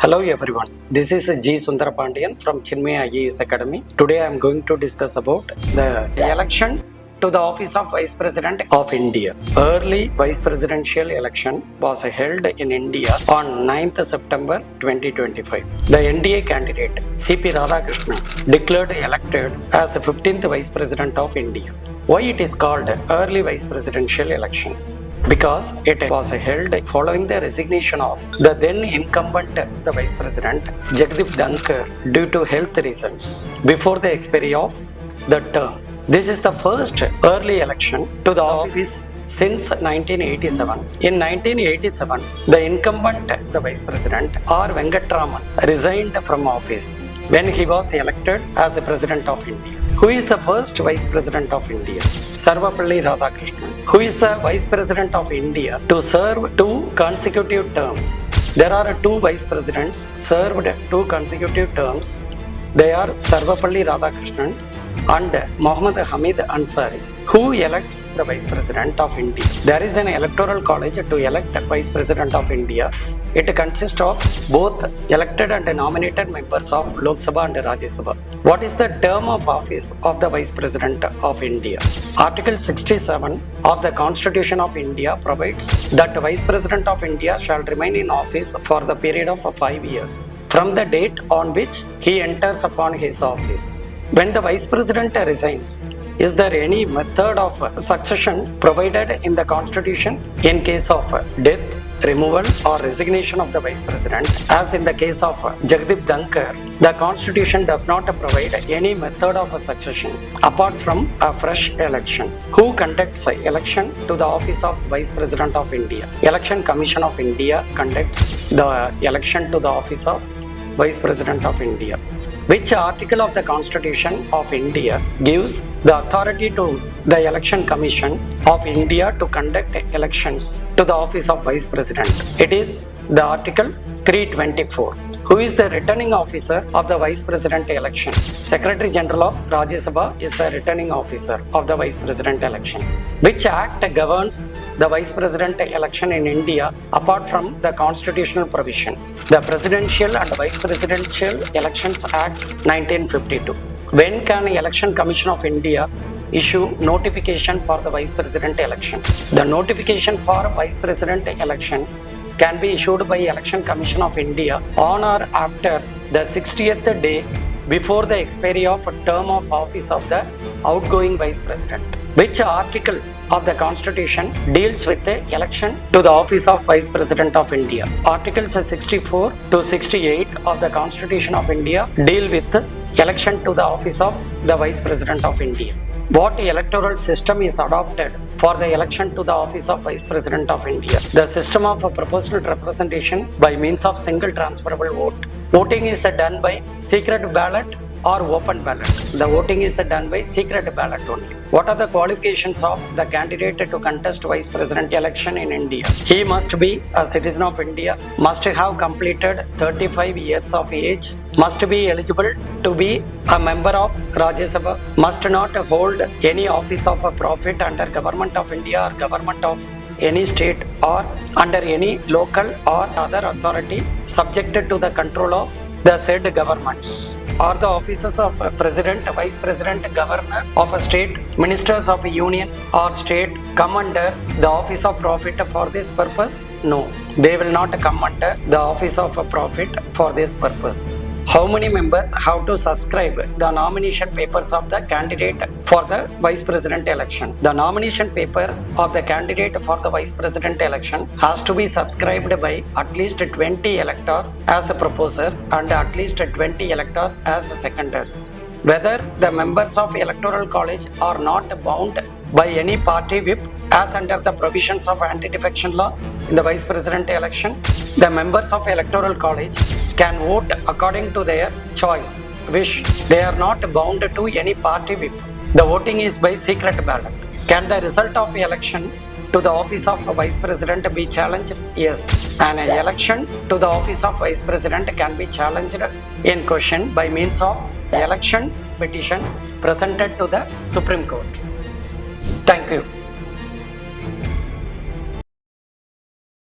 Hello everyone, this is G. Sundarapandian from Chinmaya IAS Academy. Today I am going to discuss about the election to the office of Vice President of India. Early Vice Presidential election was held in India on 9th September 2025. The NDA candidate CP Radhakrishnan declared elected as the 15th Vice President of India. Why it is called early Vice Presidential election? Because it was held following the resignation of the then incumbent the Vice President Jagdeep Dhankar due to health reasons before the expiry of the term. This is the first early election to the office since 1987. In 1987, the incumbent the Vice President R. Venkatraman resigned from office when he was elected as the President of India. Who is the first Vice President of India? Sarvapalli Radhakrishnan. Who is the Vice President of India to serve 2 consecutive terms? There are 2 Vice Presidents served 2 consecutive terms. They are Sarvapalli Radhakrishnan and Mohammad Hamid Ansari. Who elects the Vice President of India? There is an electoral college to elect Vice President of India. It consists of both elected and nominated members of Lok Sabha and Rajya Sabha. What is the term of office of the Vice President of India? Article 67 of the Constitution of India provides that the Vice President of India shall remain in office for the period of 5 years from the date on which he enters upon his office. When the Vice President resigns, is there any method of succession provided in the Constitution in case of death, removal or resignation of the Vice President? As in the case of Jagdeep Dhankar, the Constitution does not provide any method of succession apart from a fresh election. Who conducts election to the office of Vice President of India? Election Commission of India conducts the election to the office of Vice President of India. Which article of the Constitution of India gives the authority to the Election Commission of India to conduct elections to the office of Vice President? It is the Article 324. Who is the returning officer of the Vice President election? Secretary General of Rajya Sabha is the returning officer of the Vice President election. Which act governs the Vice President election in India apart from the constitutional provision? The Presidential and Vice Presidential Elections Act 1952. When can Election Commission of India issue notification for the Vice President election? The notification for Vice President election can be issued by Election Commission of India on or after the 60th day before the expiry of a term of office of the outgoing Vice President. Which article of the Constitution deals with the election to the office of Vice President of India? Articles 64 to 68 of the Constitution of India deal with election to the office of the Vice President of India. What electoral system is adopted for the election to the office of Vice President of India? The system of proportional representation by means of single transferable vote. Voting is done by secret ballot or open ballot. The voting is done by secret ballot only. What are the qualifications of the candidate to contest Vice President election in India? He must be a citizen of India, must have completed 35 years of age, must be eligible to be a member of Rajya Sabha, must not hold any office of a profit under Government of India or Government of any state or under any local or other authority subjected to the control of the said governments, or the offices of President, Vice President, Governor of a state, Ministers of a Union or state come under the office of profit for this purpose? No, they will not come under the office of a profit for this purpose. How many members have to subscribe the nomination papers of the candidate for the Vice President election? The nomination paper of the candidate for the Vice President election has to be subscribed by at least 20 electors as proposers and at least 20 electors as seconders. Whether the members of Electoral College are not bound by any party whip as under the provisions of anti-defection law in the Vice President election, the members of Electoral College can vote according to their choice, wish. They are not bound to any party whip. The voting is by secret ballot. Can the result of election to the office of Vice President be challenged? Yes. An election to the office of Vice President can be challenged in question by means of election petition presented to the Supreme Court. Thank you.